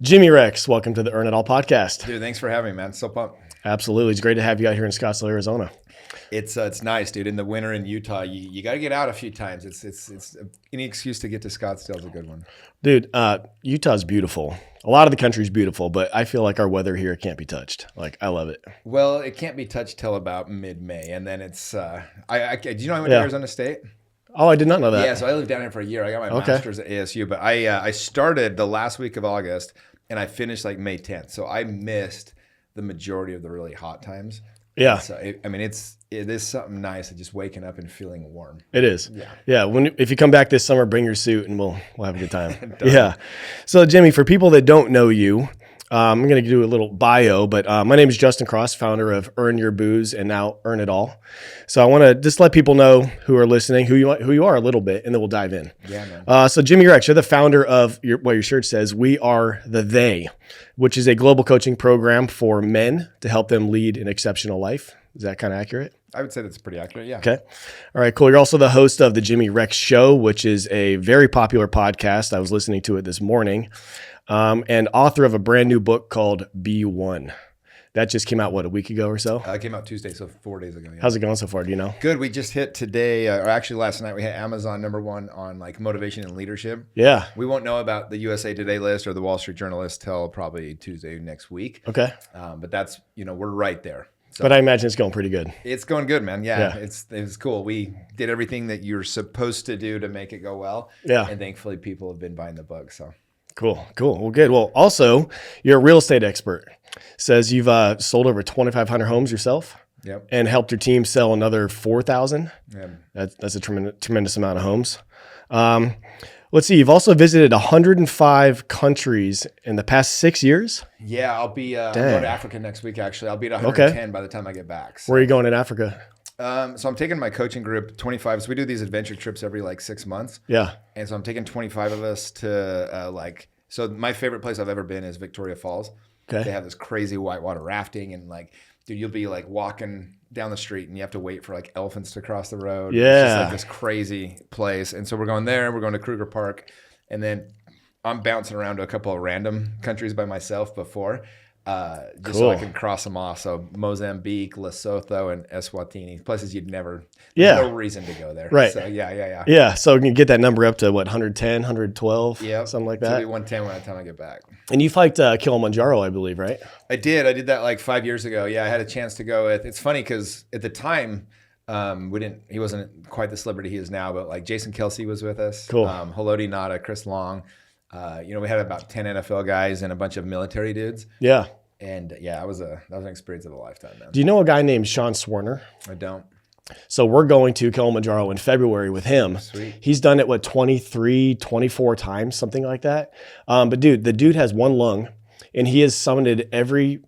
Jimmy Rex, welcome to the Earn It All podcast. Dude, thanks for having me, man. So pumped. Absolutely. It's great to have you out here in Scottsdale, Arizona. It's nice, dude. In the winter in Utah, you got to get out a few times. It's any excuse to get to Scottsdale is a good one. Dude, Utah's beautiful. A lot of the country's beautiful, but I feel like our weather here can't be touched. Like, I love it. Well, it can't be touched till about mid-May, and then it's. Do you know I went to Arizona State? Oh, I did not know that. Yeah, so I lived down here for a year. I got my master's at ASU, but I started the last week of August, and I finished like May 10th. So I missed the majority of the really hot times. Yeah. So it is something nice, just waking up and feeling warm. It is. Yeah. Yeah. If you come back this summer, bring your suit and we'll have a good time. Yeah. So Jimmy, for people that don't know you, I'm going to do a little bio, but my name is Justin Cross, founder of Earn Your Booze and now Earn It All. So I want to just let people know who are listening, who you are a little bit, and then we'll dive in. Yeah, man. So Jimmy Rex, you're the founder of what your shirt says, We Are the They, which is a global coaching program for men to help them lead an exceptional life. Is that kind of accurate? I would say that's pretty accurate, yeah. Okay. All right, cool. You're also the host of the Jimmy Rex Show, which is a very popular podcast. I was listening to it this morning. And author of a brand new book called Be One. That just came out, a week ago or so? It came out Tuesday, so 4 days ago. Yeah. How's it going so far? Do you know? Good. We just hit today, or actually last night, we hit Amazon #1 on like motivation and leadership. Yeah. We won't know about the USA Today list or the Wall Street Journal list till probably Tuesday next week. Okay. But that's, we're right there. So but I imagine it's going pretty good. It's going good, man. Yeah. It's cool. We did everything that you're supposed to do to make it go well. Yeah. And thankfully people have been buying the book. So Cool. Well, good. Well, also, you're a real estate expert. Says you've sold over 2,500 homes yourself. Yep. And helped your team sell another 4,000. Yeah. That's a tremendous amount of homes. Let's see. You've also visited 105 countries in the past 6 years. Yeah, I'll be I'm going to Africa next week. Actually, I'll be at 110 by the time I get back. So. Where are you going in Africa? So I'm taking my coaching group, 25. So we do these adventure trips every like 6 months. Yeah. And so I'm taking 25 of us to so my favorite place I've ever been is Victoria Falls. Okay. They have this crazy whitewater rafting and dude, you'll be like walking down the street and you have to wait for like elephants to cross the road. Yeah. It's just like this crazy place. And so we're going there, we're going to Kruger Park, and then I'm bouncing around to a couple of random countries by myself before. Just so I can cross them off. So Mozambique, Lesotho, and Eswatini, places you'd never, there's no reason to go there. Right. So yeah. Yeah. So you can get that number up to 110, 112, something like that. It'll be 110 by the time I get back. And you hiked Kilimanjaro, I believe, right? I did that like 5 years ago. Yeah, I had a chance to go with, it's funny because at the time, he wasn't quite the celebrity he is now, but like Jason Kelsey was with us. Cool. Haloti Nada, Chris Long. We had about 10 NFL guys and a bunch of military dudes. Yeah. And that was an experience of a lifetime, man. Do you know a guy named Sean Swarner? I don't. So we're going to Kilimanjaro in February with him. Sweet. He's done it, 23, 24 times, something like that. But dude, the dude has one lung. And he has summited every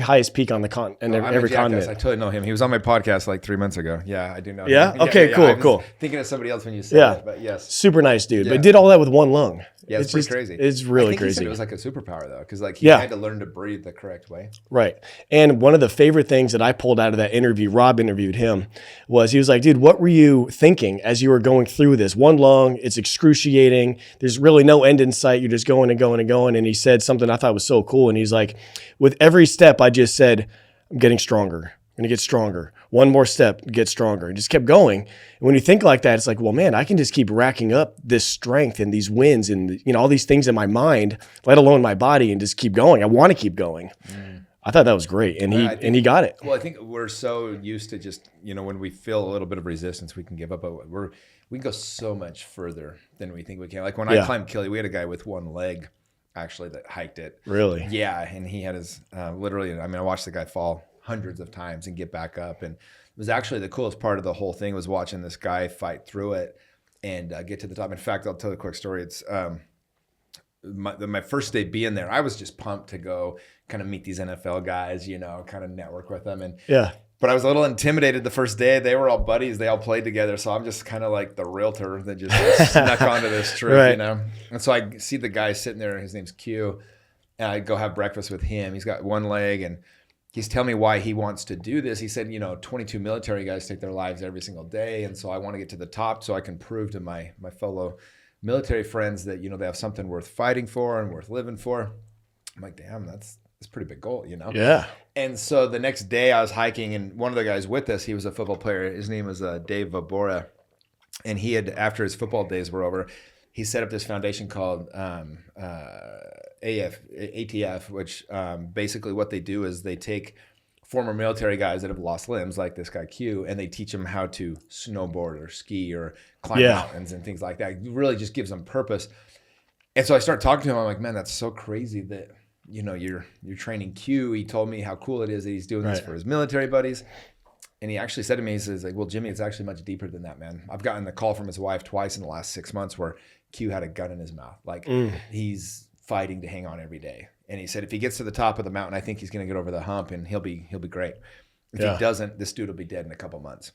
highest peak on the continent, every continent. I totally know him. He was on my podcast like 3 months ago. Yeah, I do know him. Yeah? Okay, cool. Thinking of somebody else when you said it, but yes. Super nice dude. But did all that with one lung. Yeah, it's pretty crazy. It's really I think crazy. He said it was like a superpower though, because he had to learn to breathe the correct way. Right. And one of the favorite things that I pulled out of that interview, Rob interviewed him, was he was like, dude, what were you thinking as you were going through this? One lung, it's excruciating. There's really no end in sight. You're just going and going and going. And he said something I thought was so cool. And he's like, with every step, I just said, I'm getting stronger. I'm going to get stronger. One more step, get stronger. And just kept going. And when you think like that, it's like, well, man, I can just keep racking up this strength and these wins and all these things in my mind, let alone my body, and just keep going. I want to keep going. I thought that was great. And he got it. Well, I think we're so used to just, when we feel a little bit of resistance, we can give up. But we can go so much further than we think we can. Like when I climbed Kili, we had a guy with one leg actually that hiked it. Really? Yeah. And he had his, literally, I watched the guy fall hundreds of times and get back up. And it was actually the coolest part of the whole thing was watching this guy fight through it and get to the top. In fact, I'll tell a quick story. It's my first day being there, I was just pumped to go kind of meet these NFL guys, kind of network with them. And but I was a little intimidated the first day. They were all buddies. They all played together. So I'm just kind of like the realtor that just snuck onto this trip, And so I see the guy sitting there. His name's Q. And I go have breakfast with him. He's got one leg and he's telling me why he wants to do this. He said, 22 military guys take their lives every single day. And so I want to get to the top so I can prove to my fellow military friends that, they have something worth fighting for and worth living for. I'm like, damn, that's a pretty big goal, you know? Yeah. And so the next day I was hiking, and one of the guys with us, he was a football player. His name was Dave Vabora. And he had, after his football days were over, he set up this foundation called ATF, which basically what they do is they take former military guys that have lost limbs, like this guy Q, and they teach them how to snowboard or ski or climb mountains and things like that. It really just gives them purpose. And so I started talking to him. I'm like, man, that's so crazy that, you know, you're training Q. He told me how cool it is that he's doing this for his military buddies. And he actually said to me, he says, like, well, Jimmy, it's actually much deeper than that, man. I've gotten the call from his wife twice in the last 6 months where Q had a gun in his mouth. Like he's fighting to hang on every day. And he said, if he gets to the top of the mountain, I think he's going to get over the hump and he'll be great. If he doesn't, this dude will be dead in a couple months.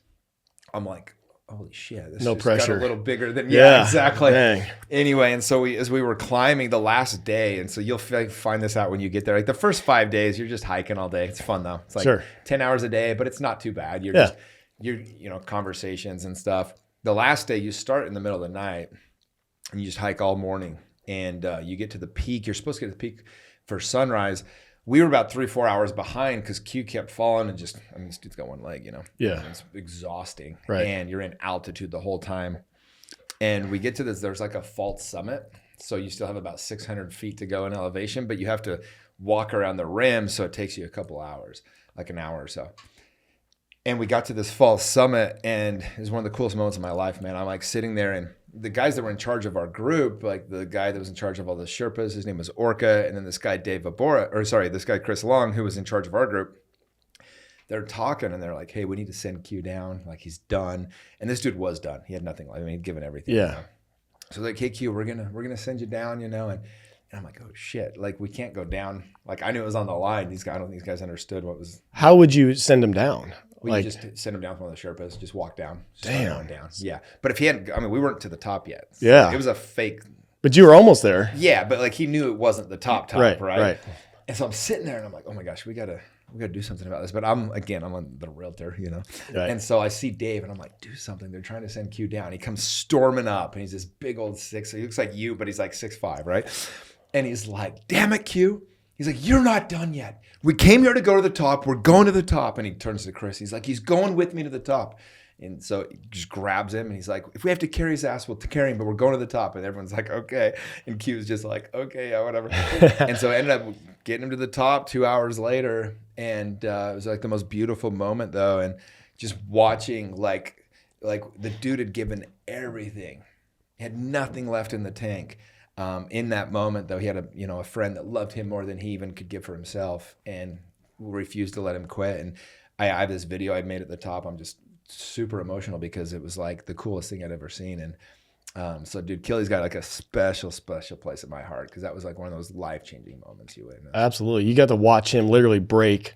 I'm like, holy shit, this no just pressure. got a little bigger than, exactly. Dang. Anyway, and so as we were climbing the last day, and so you'll find this out when you get there. Like the first 5 days, you're just hiking all day. It's fun though. It's like 10 hours a day, but it's not too bad. You're just, you know, conversations and stuff. The last day, you start in the middle of the night and you just hike all morning, and you get to the peak. You're supposed to get to the peak for sunrise. We were about 3-4 hours behind because Q kept falling and just, I mean, this dude's got one leg, you know? Yeah. It's exhausting. Right. And you're in altitude the whole time. And we get to this, there's like a false summit. So you still have about 600 feet to go in elevation, but you have to walk around the rim. So it takes you a couple hours, like an hour or so. And we got to this false summit, and it was one of the coolest moments of my life, man. I'm like sitting there, and the guys that were in charge of our group, like the guy that was in charge of all the Sherpas, his name was Orca, and then this guy Dave Vabora, this guy Chris Long, who was in charge of our group, they're talking, and they're like, hey, we need to send Q down. Like, he's done. And this dude was done. He had nothing. I mean, he'd given everything. Yeah. You know? So like, hey, Q, we're gonna send you down, you know, and I'm like, oh shit, like we can't go down. Like I knew it was on the line. I don't think these guys understood what was. How would you send him down? We just send him down from one of the Sherpas, just walk down. Just Damn. Down. Yeah. But if he hadn't, I mean, we weren't to the top yet. So Yeah. It was a fake. But you were almost there. Yeah, but like he knew it wasn't the top, Right. And so I'm sitting there and I'm like, oh my gosh, we gotta do something about this. But I'm on the realtor, you know. Right. And so I see Dave and I'm like, do something. They're trying to send Q down. He comes storming up and he's this big old six. He looks like you, but he's like 6'5", right? And he's like, damn it, Q. He's like, you're not done yet. We came here to go to the top. We're going to the top. And he turns to Chris. He's like, he's going with me to the top. And so he just grabs him and he's like, if we have to carry his ass, we'll carry him, but we're going to the top. And everyone's like, okay. And Q's just like, okay, yeah, whatever. And so I ended up getting him to the top 2 hours later. And it was like the most beautiful moment though. And just watching like the dude had given everything. He had nothing left in the tank. In that moment, though, he had a friend that loved him more than he even could give for himself, and refused to let him quit. And I have this video I made at the top. I'm just super emotional because it was like the coolest thing I'd ever seen. And so, dude, Killy's got like a special place in my heart because that was like one of those life-changing moments you witnessed. Absolutely, you got to watch him literally break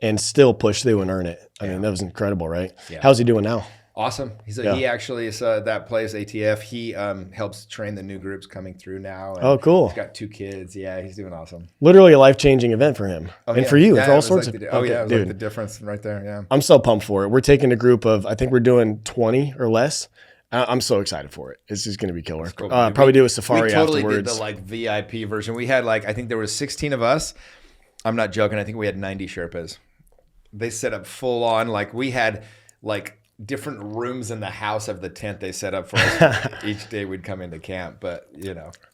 and still push through and earn it. I mean, that was incredible, right? Yeah. How's he doing now? Awesome. He actually is that place ATF. He helps train the new groups coming through now. And oh, cool. He's got 2 kids. Yeah, he's doing awesome. Literally a life-changing event for him and for you. For all sorts like of. It was like the difference right there. Yeah. I'm so pumped for it. We're taking a group of, I think we're doing 20 or less. I'm so excited for it. It's just going to be killer. Cool. Probably do a safari we totally afterwards. Did the like VIP version. We had I think there was 16 of us. I'm not joking. I think we had 90 Sherpas. They set up full on. Like we had different rooms in the house of the tent they set up for us each day we'd come into camp. But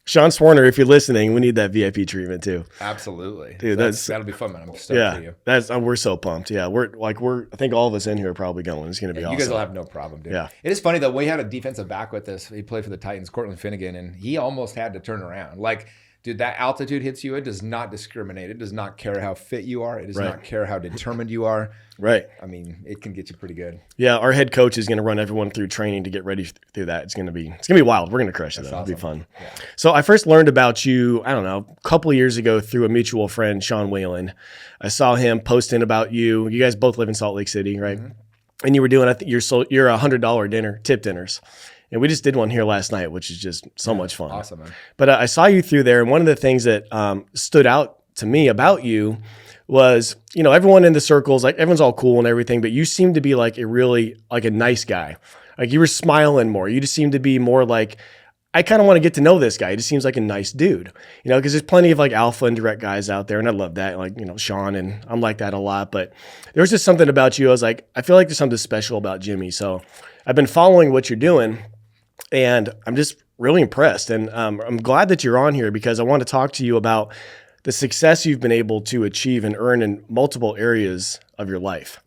Sean Swarner, if you're listening, we need that VIP treatment too. Absolutely, dude. That'll be fun, man. I'm stoked for you. We're so pumped. Yeah, I think all of us in here are probably going. It's gonna be awesome. You guys will have no problem, dude. Yeah, it is funny though. We had a defensive back with us. He played for the Titans, Cortland Finnegan, and he almost had to turn around. Like, dude, that altitude hits you. It does not discriminate. It does not care how fit you are. It does not care how determined you are. Right. I mean, it can get you pretty good. Yeah, our head coach is going to run everyone through training to get ready through that. It's going to be wild. We're going to crush it. Though. Awesome. It'll be fun. Yeah. So I first learned about you, I don't know, a couple of years ago through a mutual friend, Sean Whalen. I saw him posting about you. You guys both live in Salt Lake City, right? Mm-hmm. And you were doing, I think you're $100 tip dinners. And we just did one here last night, which is just so much fun. Awesome, man. But I saw you through there, and one of the things that stood out to me about you was, everyone in the circles, like everyone's all cool and everything, but you seem to be like a nice guy. Like you were smiling more. You just seemed to be more like, I kind of want to get to know this guy. He just seems like a nice dude, because there's plenty of like alpha and direct guys out there. And I love that. Like, Sean, and I'm like that a lot, but there was just something about you. I was like, I feel like there's something special about Jimmy. So I've been following what you're doing, and I'm just really impressed. And I'm glad that you're on here because I want to talk to you about the success you've been able to achieve and earn in multiple areas of your life.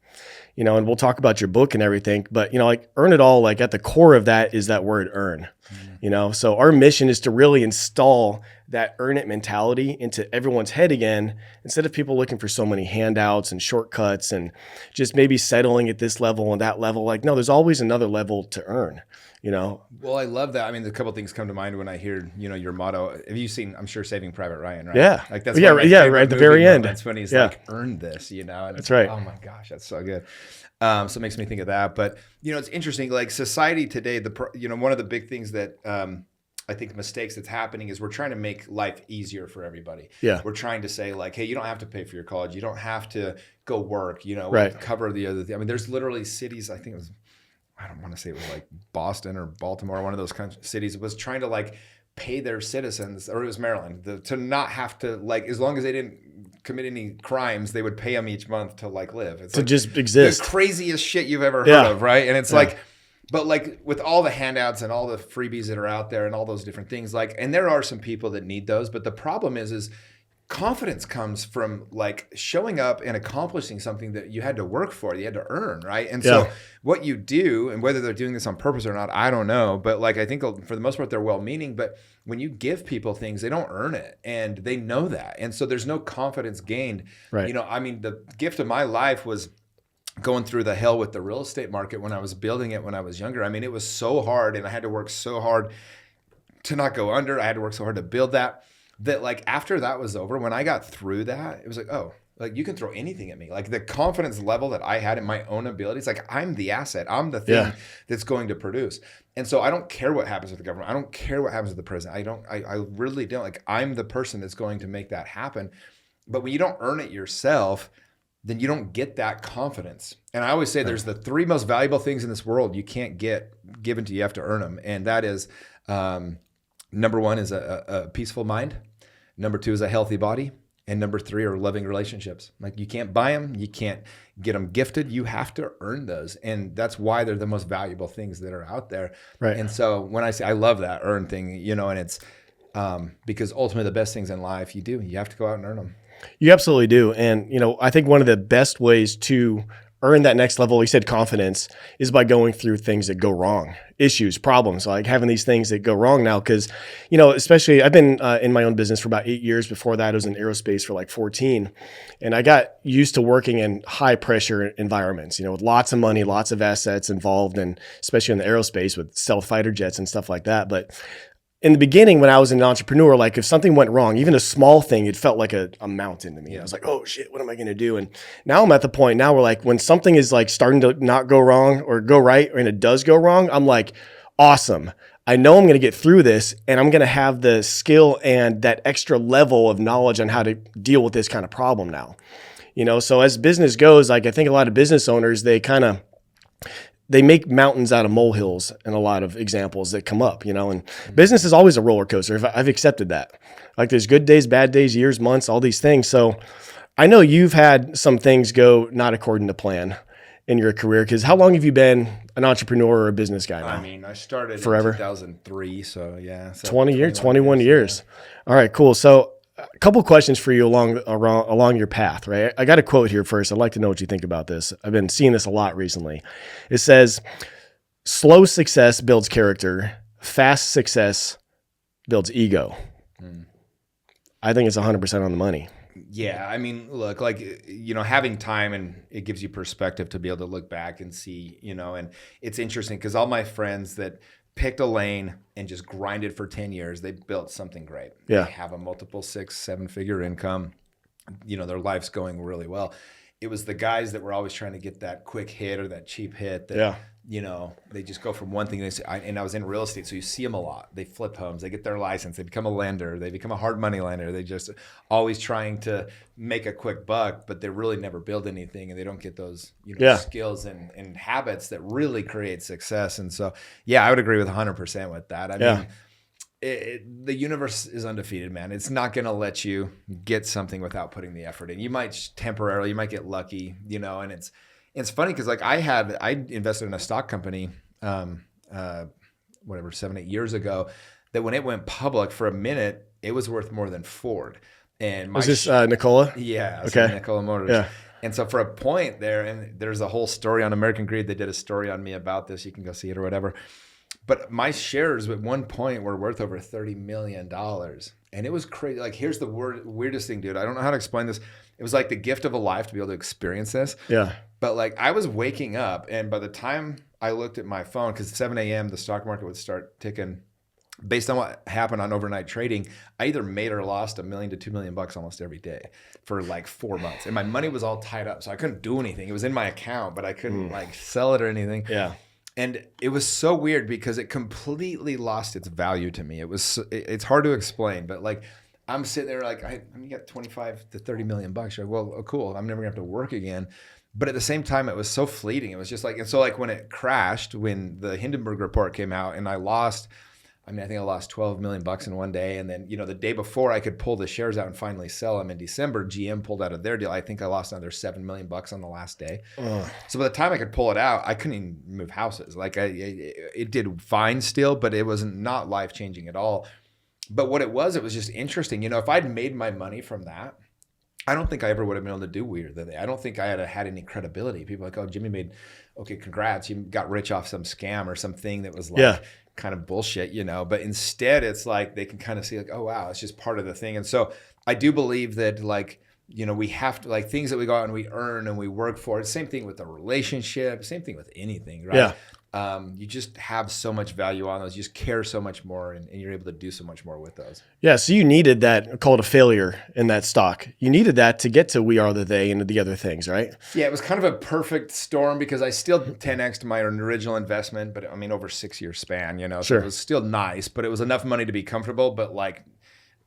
And we'll talk about your book and everything, but like earn it all, like at the core of that is that word earn. So our mission is to really install that earn it mentality into everyone's head again, instead of people looking for so many handouts and shortcuts and just maybe settling at this level and that level. Like, no, there's always another level to earn. Well, I love that. I mean, a couple of things come to mind when I hear, your motto. Have you seen, I'm sure, Saving Private Ryan, right? Yeah. Like that's right at the very end. That's when he's like, earn this, and that's right. Oh my gosh, that's so good. So it makes me think of that. But, it's interesting, like society today, one of the big things that I think mistakes that's happening is we're trying to make life easier for everybody. Yeah. We're trying to say like, hey, you don't have to pay for your college. You don't have to go work, right. cover the other thing. I mean, there's literally cities, I think it was, I don't want to say it was like Boston or Baltimore, one of those kinds of cities, was trying to like pay their citizens, or it was Maryland, to not have to, like, as long as they didn't commit any crimes, they would pay them each month to like live. It's to like just exist. The craziest shit you've ever heard of, right? And it's like, but like with all the handouts and all the freebies that are out there and all those different things, like, and there are some people that need those, but the problem is confidence comes from like showing up and accomplishing something that you had to work for, you had to earn, right? And so what you do, and whether they're doing this on purpose or not, I don't know, but like I think for the most part they're well-meaning, but when you give people things, they don't earn it, and they know that, and so there's no confidence gained. Right. I mean, the gift of my life was going through the hell with the real estate market when I was building it when I was younger. I mean, it was so hard, and I had to work so hard to not go under. I had to work so hard to build that like after that was over, when I got through that, it was like, oh, like you can throw anything at me. Like the confidence level that I had in my own abilities, like I'm the asset, I'm the thing that's going to produce. And so I don't care what happens with the government. I don't care what happens with the president. I really don't. Like I'm the person that's going to make that happen. But when you don't earn it yourself, then you don't get that confidence. And I always say there's the three most valuable things in this world you can't get given to you, you have to earn them. And that is, number one is a peaceful mind. Number two is a healthy body. And number three are loving relationships. Like you can't buy them. You can't get them gifted. You have to earn those. And that's why they're the most valuable things that are out there. Right. And so when I say, I love that earn thing, and it's because ultimately the best things in life you have to go out and earn them. You absolutely do. And, I think one of the best ways to earn that next level, you said confidence, is by going through things that go wrong, issues, problems, like having these things that go wrong now. Because, especially I've been in my own business for about 8 years. Before that, I was in aerospace for like 14. And I got used to working in high pressure environments, with lots of money, lots of assets involved, and especially in the aerospace with stealth fighter jets and stuff like that. But in the beginning, when I was an entrepreneur, like if something went wrong, even a small thing, it felt like a mountain to me. I was like, oh shit, what am I going to do? And now I'm at the point now where like when something is like starting to not go wrong or go right, and it does go wrong, I'm like, awesome. I know I'm going to get through this, and I'm going to have the skill and that extra level of knowledge on how to deal with this kind of problem now. So as business goes, like I think a lot of business owners, they make mountains out of molehills in a lot of examples that come up, and business is always a roller coaster. I've accepted that. Like there's good days, bad days, years, months, all these things. So I know you've had some things go not according to plan in your career, because how long have you been an entrepreneur or a business guy now? I mean, I started forever. In 2003, so yeah. So 21 years. Yeah. All right, cool. So a couple questions for you along your path, right? I got a quote here first. I'd like to know what you think about this. I've been seeing this a lot recently. It says, slow success builds character. Fast success builds ego. I think it's 100% on the money. Yeah. I mean, look, like, having time, and it gives you perspective to be able to look back and see, and it's interesting because all my friends that picked a lane and just grinded for 10 years, they built something great. Yeah. They have a multiple 6-7 figure income. Their life's going really well. It was the guys that were always trying to get that quick hit or that cheap hit that, they just go from one thing. And I was in real estate, so you see them a lot. They flip homes, they get their license, they become a lender, they become a hard money lender. They just always trying to make a quick buck, but they really never build anything, and they don't get those skills and habits that really create success. And so, I would agree with 100% with that. I mean, the universe is undefeated, man. It's not going to let you get something without putting the effort in. You might temporarily, you might get lucky, you know, and it's funny because like I invested in a stock company, whatever, 7-8 years ago, that when it went public for a minute, it was worth more than Ford. And was this Nikola? Yeah. Okay. So Nikola Motors. Yeah. And so for a point there, and there's a whole story on American Greed. They did a story on me about this. You can go see it or whatever. But my shares at one point were worth over $30 million. And it was crazy. Like, here's the weirdest thing, dude. I don't know how to explain this. It was like the gift of a life to be able to experience this. Yeah. But like I was waking up, and by the time I looked at my phone, because at 7 a.m. the stock market would start ticking. Based on what happened on overnight trading, I either made or lost $1 million to $2 million almost every day for like 4 months. And my money was all tied up. So I couldn't do anything. It was in my account, but I couldn't like sell it or anything. Yeah. And it was so weird because it completely lost its value to me. It's hard to explain, but like I'm sitting there like, you got 25 to 30 million bucks. You're like, well, cool. I'm never gonna have to work again. But at the same time, it was so fleeting. It was just like, and so like when it crashed, when the Hindenburg report came out and I think I lost 12 million bucks in one day. And then, you know, the day before I could pull the shares out and finally sell them in December, GM pulled out of their deal. I think I lost another 7 million bucks on the last day. So by the time I could pull it out, I couldn't even move houses. Like it did fine still, but it was not life-changing at all. But what it was just interesting. You know, if I'd made my money from that, I don't think I ever would have been able to do Weird the Day. I don't think I had any credibility. People are like, oh, Jimmy okay, congrats. You got rich off some scam or something that was like kind of bullshit, you know. But instead, it's like they can kind of see like, oh, wow, it's just part of the thing. And so I do believe that like, you know, we have to like things that we go out and we earn and we work for. It's same thing with a relationship, same thing with anything, right? Yeah. You just have so much value on those. You just care so much more and you're able to do so much more with those. Yeah. So you needed that, call it a failure in that stock. You needed that to get to We Are the They and the other things, right? Yeah, it was kind of a perfect storm because I still 10x'd my original investment, but I mean, over 6 year span, you know, so it was still nice, but it was enough money to be comfortable. But like,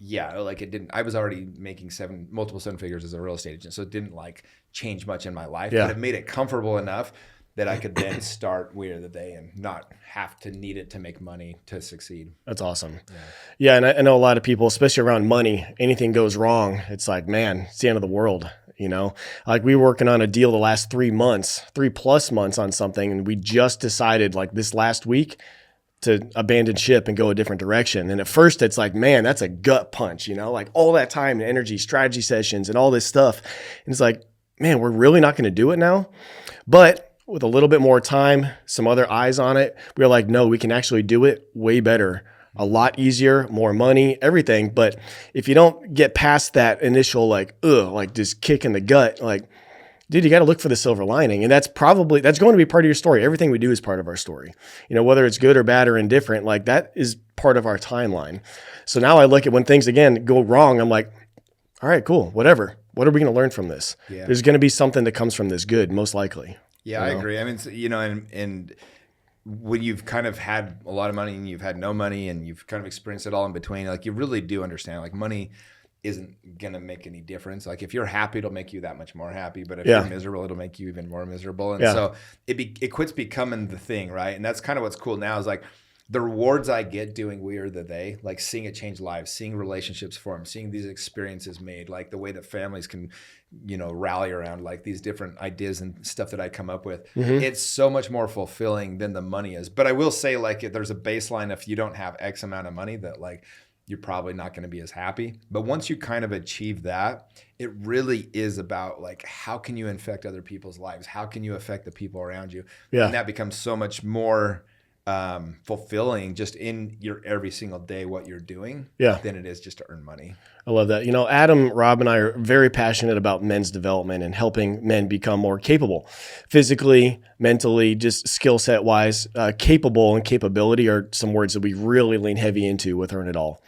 yeah, like it didn't, I was already making multiple seven figures as a real estate agent. So it didn't like change much in my life, but it made it comfortable enough that I could then start We Are the They and not have to need it to make money to succeed. That's awesome. Yeah. And I know a lot of people, especially around money, anything goes wrong, it's like, man, it's the end of the world. You know, like we were working on a deal the last 3 months, 3+ months on something. And we just decided like this last week to abandon ship and go a different direction. And at first it's like, man, that's a gut punch, you know, like all that time and energy, strategy sessions and all this stuff. And it's like, man, we're really not going to do it now. But with a little bit more time, some other eyes on it, we were like, no, we can actually do it way better, a lot easier, more money, everything. But if you don't get past that initial like just kick in the gut, like, dude, you got to look for the silver lining. And that's going to be part of your story. Everything we do is part of our story. You know, whether it's good or bad or indifferent, like that is part of our timeline. So now I look at when things again go wrong, I'm like, all right, cool, whatever. What are we going to learn from this? Yeah. There's going to be something that comes from this good, most likely. Yeah, I agree. I mean, you know, and when you've kind of had a lot of money and you've had no money and you've kind of experienced it all in between, like you really do understand, like money isn't going to make any difference. Like if you're happy, it'll make you that much more happy. But if you're miserable, it'll make you even more miserable. And so it quits becoming the thing, right? And that's kind of what's cool now is like the rewards I get doing We Are the They, like seeing it change lives, seeing relationships form, seeing these experiences made, like the way that families can, you know, rally around like these different ideas and stuff that I come up with. It's so much more fulfilling than the money is. But I will say like if there's a baseline, if you don't have X amount of money that like you're probably not going to be as happy. But once you kind of achieve that, it really is about like, how can you affect other people's lives? How can you affect the people around you? Yeah. And that becomes so much more fulfilling just in your every single day, what you're doing than it is just to earn money. I love that. You know, Adam, Rob, and I are very passionate about men's development and helping men become more capable, physically, mentally, just skill set wise. Capable and capability are some words that we really lean heavy into with Earn It All.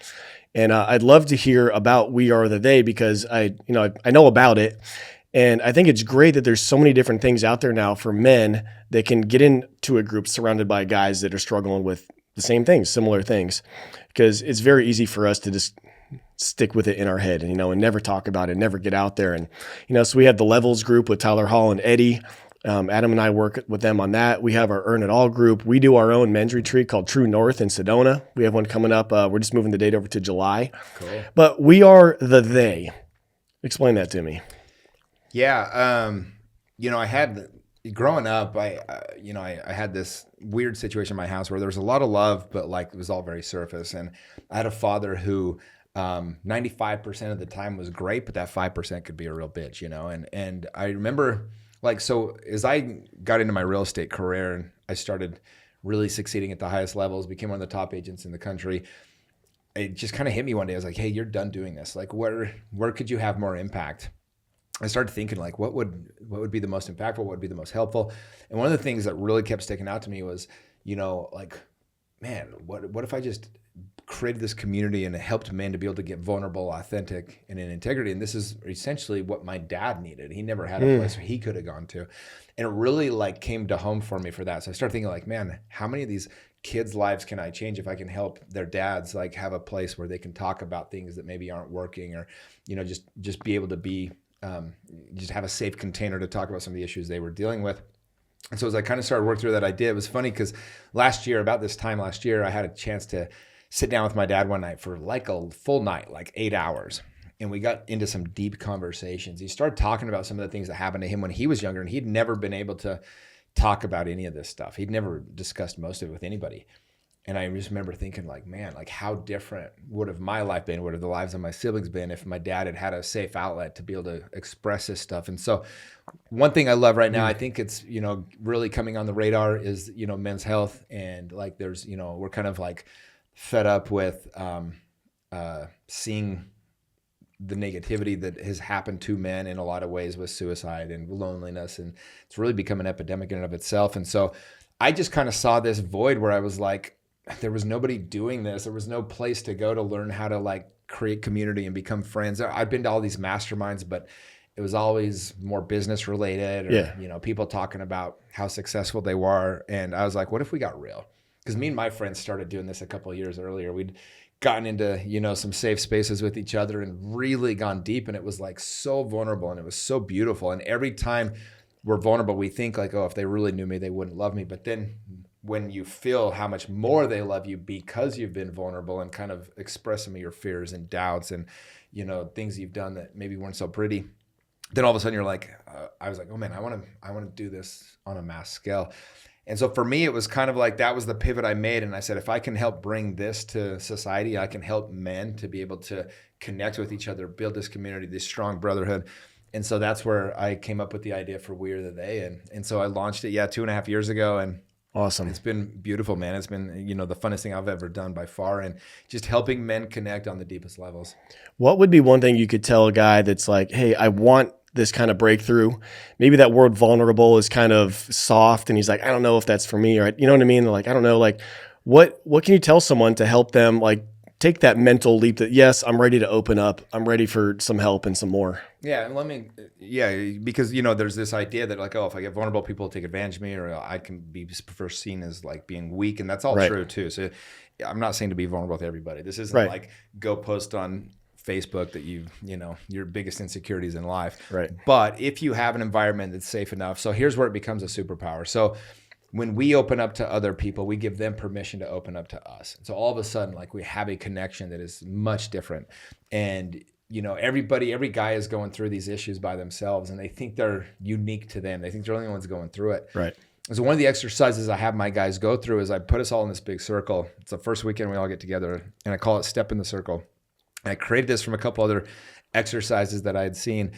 And I'd love to hear about We Are the They because I know about it. And I think it's great that there's so many different things out there now for men that can get into a group surrounded by guys that are struggling with the same things, similar things, because it's very easy for us to just stick with it in our head and, you know, and never talk about it, never get out there. And, you know, so we have the Levels group with Tyler Hall and Eddie. Adam and I work with them on that. We have our Earn It All group. We do our own men's retreat called True North in Sedona. We have one coming up. We're just moving the date over to July. Cool. But we are the they. Explain that to me. Yeah. I had growing up, I had this weird situation in my house where there was a lot of love, but like it was all very surface. And I had a father who 95% of the time was great, but that 5% could be a real bitch, and I remember so as I got into my real estate career and I started really succeeding at the highest levels, became one of the top agents in the country, it just kind of hit me one day. I was like, hey, you're done doing this. Like where could you have more impact? I started thinking like, what would be the most impactful? What would be the most helpful? And one of the things that really kept sticking out to me was, man, what if I just created this community and it helped men to be able to get vulnerable, authentic, and in integrity? And this is essentially what my dad needed. He never had a place where he could have gone to. And it really came to home for me for that. So I started thinking like, man, how many of these kids' lives can I change if I can help their dads have a place where they can talk about things that maybe aren't working, or, just be able to be, just have a safe container to talk about some of the issues they were dealing with. And so as I kind of started working through that idea, it was funny because about this time last year, I had a chance to sit down with my dad one night for a full night, 8 hours. And we got into some deep conversations. He started talking about some of the things that happened to him when he was younger, and he'd never been able to talk about any of this stuff. He'd never discussed most of it with anybody. And I just remember thinking man, how different would have my life been? Would have the lives of my siblings been if my dad had had a safe outlet to be able to express this stuff? And so one thing I love right now, I think it's, really coming on the radar is, men's health. And there's, we're kind of fed up with seeing the negativity that has happened to men in a lot of ways with suicide and loneliness. And it's really become an epidemic in and of itself. And so I just kind of saw this void where I was like, there was nobody doing this. There was no place to go to learn how to create community and become friends. I've been to all these masterminds, but it was always more business related, or, people talking about how successful they were. And I was like, what if we got real? Because me and my friends started doing this a couple of years earlier. We'd gotten into, some safe spaces with each other and really gone deep. And it was so vulnerable and it was so beautiful. And every time we're vulnerable, we think oh, if they really knew me, they wouldn't love me. But then when you feel how much more they love you because you've been vulnerable and kind of express some of your fears and doubts and, things you've done that maybe weren't so pretty, then all of a sudden you're I was oh man, I want to do this on a mass scale. And so for me, it was kind of that was the pivot I made. And I said, if I can help bring this to society, I can help men to be able to connect with each other, build this community, this strong brotherhood. And so that's where I came up with the idea for We Are the They. And so I launched it, 2.5 years ago. And awesome. It's been beautiful, man. It's been, the funnest thing I've ever done by far. And just helping men connect on the deepest levels. What would be one thing you could tell a guy that's hey, I want this kind of breakthrough? Maybe that word vulnerable is kind of soft and he's I don't know if that's for me, or you know what I mean? I don't know, what can you tell someone to help them take that mental leap that, yes, I'm ready to open up. I'm ready for some help and some more. Yeah. And because, there's this idea that oh, if I get vulnerable, people will take advantage of me, or I can be first seen as being weak. And that's all true too. So I'm not saying to be vulnerable with everybody. This isn't go post on Facebook that your biggest insecurities in life. Right. But if you have an environment that's safe enough, so here's where it becomes a superpower. So when we open up to other people, we give them permission to open up to us. So all of a sudden, we have a connection that is much different. And, every guy is going through these issues by themselves and they think they're unique to them. They think they're the only ones going through it. Right. So one of the exercises I have my guys go through is I put us all in this big circle. It's the first weekend we all get together and I call it Step in the Circle. I created this from a couple other exercises that I had seen.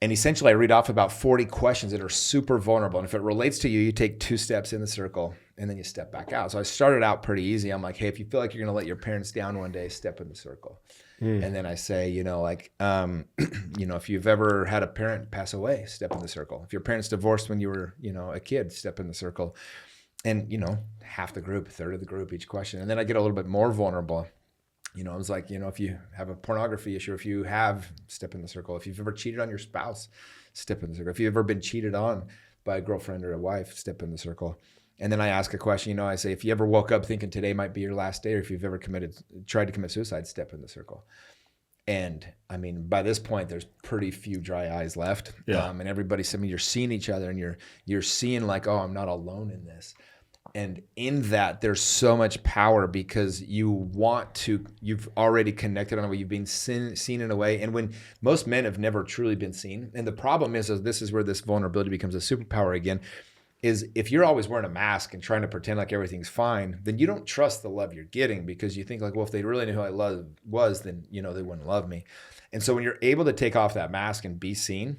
And essentially, I read off about 40 questions that are super vulnerable. And if it relates to you, you take 2 steps in the circle and then you step back out. So I started out pretty easy. I'm hey, if you feel like you're going to let your parents down one day, step in the circle. And then I say, if you've ever had a parent pass away, step in the circle. If your parents divorced when you were, a kid, step in the circle. And, half the group, a third of the group, each question. And then I get a little bit more vulnerable. I was if you have a pornography issue, if you have, step in the circle. If you've ever cheated on your spouse, step in the circle. If you've ever been cheated on by a girlfriend or a wife, step in the circle. And then I ask a question, I say, if you ever woke up thinking today might be your last day, or if you've ever tried to commit suicide, step in the circle. And I mean, by this point, there's pretty few dry eyes left. Yeah. And everybody's, I mean, you're seeing each other and you're seeing like, oh, I'm not alone in this. And in that, there's so much power because you've already connected on a way, you've been seen in a way. And when most men have never truly been seen. And the problem is this is where this vulnerability becomes a superpower again, is if you're always wearing a mask and trying to pretend like everything's fine, then you don't trust the love you're getting because you think like, well, if they really knew who I was, then, they wouldn't love me. And so when you're able to take off that mask and be seen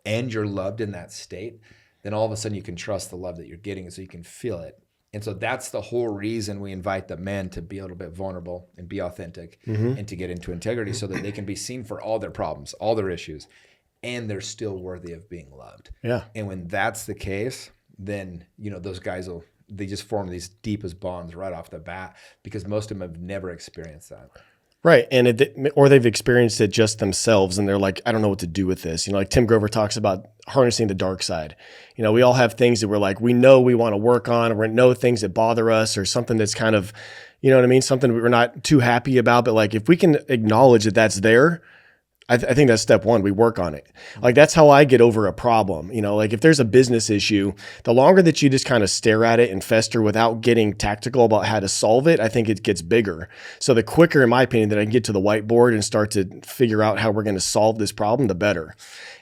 and you're loved in that state, then all of a sudden you can trust the love that you're getting and so you can feel it. And so that's the whole reason we invite the men to be a little bit vulnerable and be authentic and to get into integrity so that they can be seen for all their problems, all their issues, and they're still worthy of being loved. Yeah. And when that's the case, then, those guys they just form these deepest bonds right off the bat because most of them have never experienced that. Right. And or they've experienced it just themselves and they're like, I don't know what to do with this. Like Tim Grover talks about harnessing the dark side. We all have things that we're like, we know we want to work on, or we know things that bother us or something that's kind of, something we're not too happy about. But like, if we can acknowledge that that's there, I think that's step one. We work on it. Like that's how I get over a problem. Like if there's a business issue, the longer that you just kind of stare at it and fester without getting tactical about how to solve it, I think it gets bigger. So the quicker, in my opinion, that I can get to the whiteboard and start to figure out how we're going to solve this problem, the better.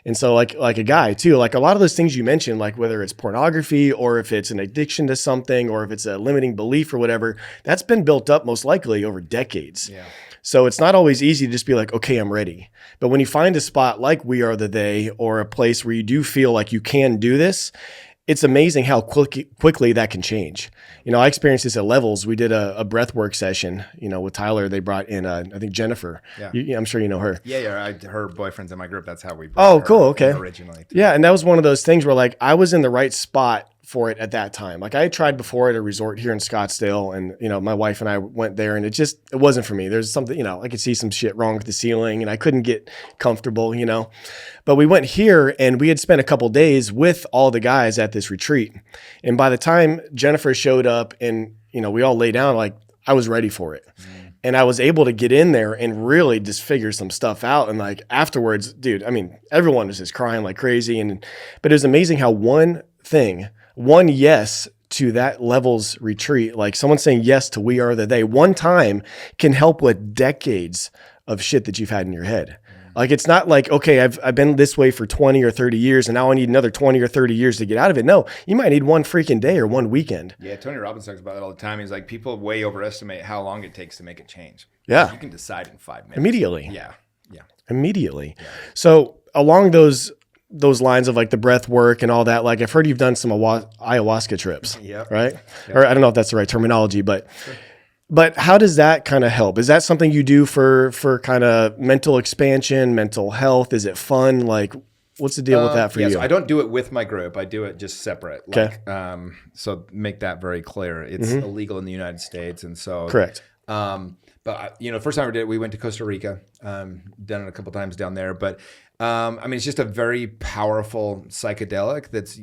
And so like a guy too, like a lot of those things you mentioned, like whether it's pornography or if it's an addiction to something or if it's a limiting belief or whatever, that's been built up most likely over decades. Yeah. So it's not always easy to just be like, okay, I'm ready. But when you find a spot like We Are the They or a place where you do feel like you can do this, it's amazing how quickly that can change. I experienced this at Levels. We did a breathwork session, with Tyler. They brought in, I think, Jennifer. Yeah. I'm sure you know her. Yeah. Her boyfriend's in my group. That's how we brought her cool. Okay. Originally. Yeah. And that was one of those things where like I was in the right spot for it at that time. Like I had tried before at a resort here in Scottsdale and, my wife and I went there and it wasn't for me. There's something, I could see some shit wrong with the ceiling and I couldn't get comfortable, but we went here and we had spent a couple days with all the guys at this retreat. And by the time Jennifer showed up and, we all lay down, like I was ready for it. And I was able to get in there and really just figure some stuff out. And like afterwards, dude, I mean, everyone was just crying like crazy. But it was amazing how one yes to that Levels retreat, like someone saying yes to We Are the They, one time can help with decades of shit that you've had in your head. Like, it's not like, okay, I've been this way for 20 or 30 years and now I need another 20 or 30 years to get out of it. No, you might need one freaking day or one weekend. Yeah, Tony Robbins talks about that all the time. He's like, people way overestimate how long it takes to make a change. Yeah. You can decide in 5 minutes. Immediately. Yeah. Immediately. Yeah. So along those lines of like the breath work and all that, like I've heard you've done some ayahuasca trips, right? Yep. Or I don't know if that's the right terminology, but how does that kind of help? Is that something you do for kind of mental expansion, mental health? Is it fun? Like what's the deal with that for you? So I don't do it with my group. I do it just separate. Okay. So make that very clear. It's illegal in the United States. And so, correct. But first time we did it, we went to Costa Rica, done it a couple times down there, but I mean, it's just a very powerful psychedelic that's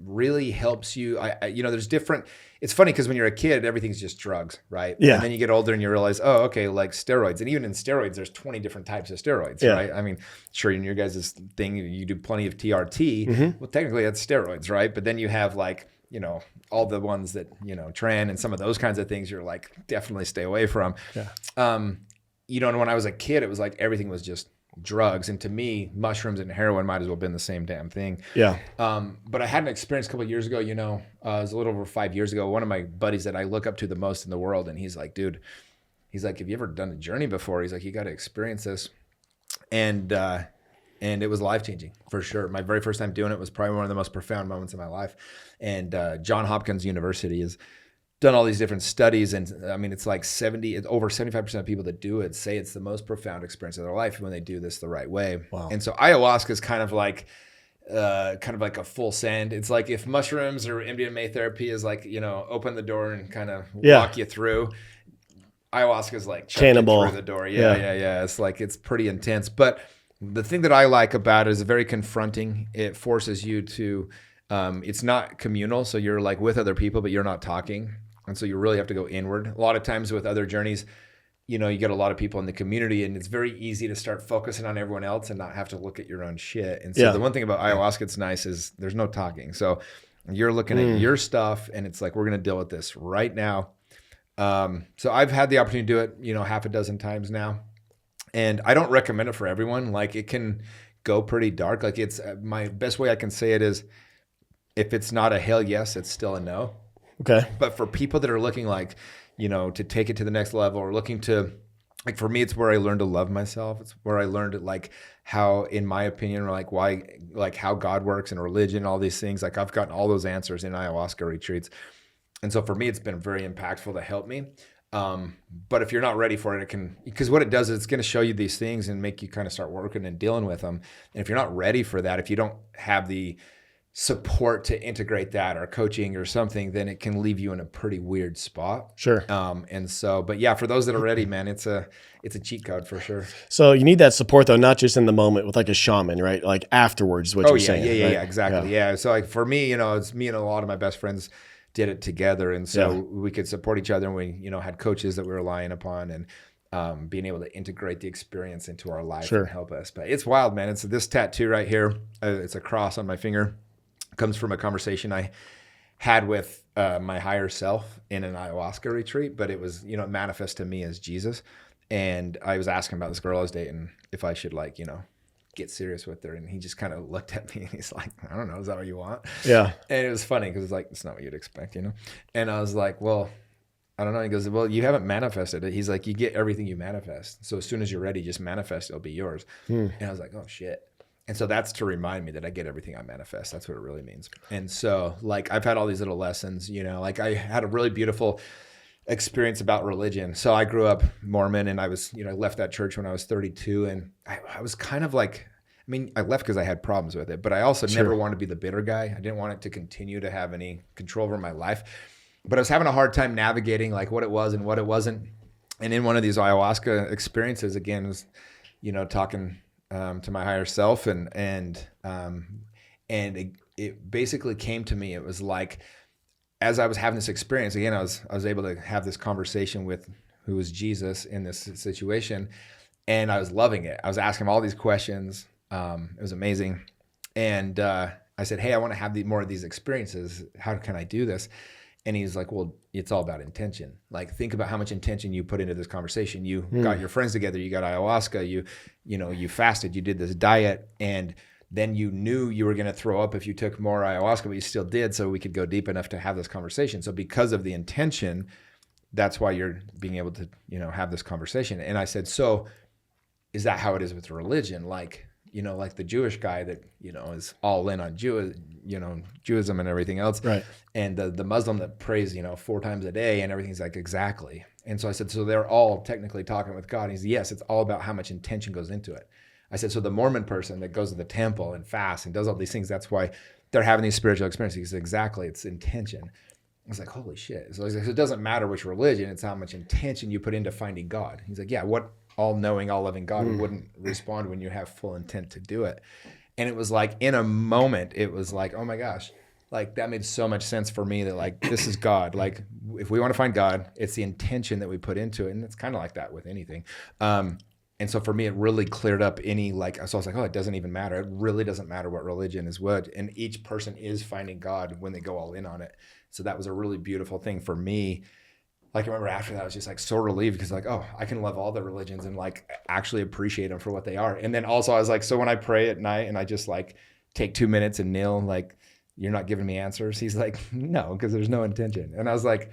really helps you. There's different. It's funny because when you're a kid, everything's just drugs, right? Yeah. And then you get older and you realize, oh, okay, like steroids. And even in steroids, there's 20 different types of steroids, right? I mean, sure, in your guys' thing, you do plenty of TRT. Well, technically that's steroids, right? But then you have like, all the ones that, tren and some of those kinds of things you're like, definitely stay away from. Yeah. And when I was a kid, it was like everything was just drugs. And to me, mushrooms and heroin might as well have been the same damn thing. Yeah. But I had an experience a couple of years ago, it was a little over 5 years ago. One of my buddies that I look up to the most in the world. And he's like, dude, have you ever done a journey before? He's like, you got to experience this. And it was life-changing for sure. My very first time doing it was probably one of the most profound moments of my life. And Johns Hopkins University has done all these different studies. And I mean, it's like over 75% of people that do it say it's the most profound experience of their life when they do this the right way. Wow. And so ayahuasca is kind of like a full send. It's like if mushrooms or MDMA therapy is like, open the door and kind of walk you through. Ayahuasca is like cannibal through the door. Yeah. It's like, it's pretty intense. But the thing that I like about it is very confronting. It forces you to, it's not communal. So you're like with other people, but you're not talking. And so you really have to go inward. A lot of times with other journeys, you know, you get a lot of people in the community, and it's very easy to start focusing on everyone else and not have to look at your own shit. And so the one thing about ayahuasca that's nice is there's no talking. So you're looking at your stuff, and it's like, we're going to deal with this right now. So I've had the opportunity to do it, you know, half a dozen times now, and I don't recommend it for everyone. Like, it can go pretty dark. Like, it's my best way I can say it is, if it's not a hell yes, it's still a no. Okay. But for people that are looking, like, you know, to take it to the next level, or looking to, like, for me, it's where I learned to love myself. It's where I learned, like, how, in my opinion, like, why, like, how God works and religion, all these things. Like, I've gotten all those answers in ayahuasca retreats. And so for me, it's been very impactful to help me. But if you're not ready for it, it can, because what it does is it's going to show you these things and make you kind of start working and dealing with them. And if you're not ready for that, if you don't have the support to integrate that, or coaching or something, then it can leave you in a pretty weird spot. Sure. And so, but yeah, for those that are ready, man, it's a cheat code for sure. So you need that support though, not just in the moment with like a shaman, right? Like afterwards, what you're saying. Yeah, exactly. Yeah. So, like, for me, you know, it's me and a lot of my best friends did it together. And so we could support each other, and we, you know, had coaches that we were relying upon, and being able to integrate the experience into our life and help us. But it's wild, man. It's this tattoo right here. It's a cross on my finger. Comes from a conversation I had with my higher self in an ayahuasca retreat, but it was, you know, it manifested to me as Jesus. And I was asking about this girl I was dating, if I should, like, you know, get serious with her. And he just kind of looked at me and he's like, I don't know, is that what you want? Yeah. And it was funny because it's like, it's not what you'd expect, you know? And I was like, well, I don't know. He goes, well, you haven't manifested it. He's like, you get everything you manifest. So as soon as you're ready, just manifest, it'll be yours. And I was like, oh shit. And so that's to remind me that I get everything I manifest. That's what it really means. And so, like, I've had all these little lessons, you know, like, I had a really beautiful experience about religion. So I grew up Mormon, and I was, you know, I left that church when I was 32. And I was kind of like, I mean, I left because I had problems with it, but I also never wanted to be the bitter guy. I didn't want it to continue to have any control over my life. But I was having a hard time navigating, like, what it was and what it wasn't. And in one of these ayahuasca experiences, again, was, you know, talking to my higher self, and it basically came to me. It was like, as I was having this experience, again, I was able to have this conversation with who was Jesus in this situation, and I was loving it. I was asking him all these questions. It was amazing. And I said, hey, I want to have more of these experiences. How can I do this? And he's like, well, it's all about intention. Like, think about how much intention you put into this conversation. You got your friends together, you got ayahuasca, you fasted, you did this diet, and then you knew you were going to throw up if you took more ayahuasca, but you still did, so we could go deep enough to have this conversation. So because of the intention, that's why you're being able to, you know, have this conversation. And I said, so is that how it is with religion? Like, you know, like the Jewish guy that, you know, is all in on Judaism and everything else. Right. And the Muslim that prays, you know, 4 times a day and everything's like, exactly. And so I said, so they're all technically talking with God. And he said, yes, it's all about how much intention goes into it. I said, so the Mormon person that goes to the temple and fasts and does all these things, that's why they're having these spiritual experiences. He said, exactly, it's intention. I was like, holy shit. So it doesn't matter which religion, it's how much intention you put into finding God. He's like, yeah, what all-knowing, all-loving God wouldn't respond when you have full intent to do it? And it was like, in a moment, it was like, oh my gosh, like, that made so much sense for me, that, like, this is God. Like, if we want to find God, it's the intention that we put into it. And it's kind of like that with anything. And so for me, it really cleared up any, like, so I was like, oh, it doesn't even matter. It really doesn't matter what religion is what. And each person is finding God when they go all in on it. So that was a really beautiful thing for me. Like, I remember after that, I was just like so relieved, because, like, oh, I can love all the religions and, like, actually appreciate them for what they are. And then also I was like, so when I pray at night and I just, like, take 2 minutes and kneel, like, you're not giving me answers? He's like, no, because there's no intention. And I was like,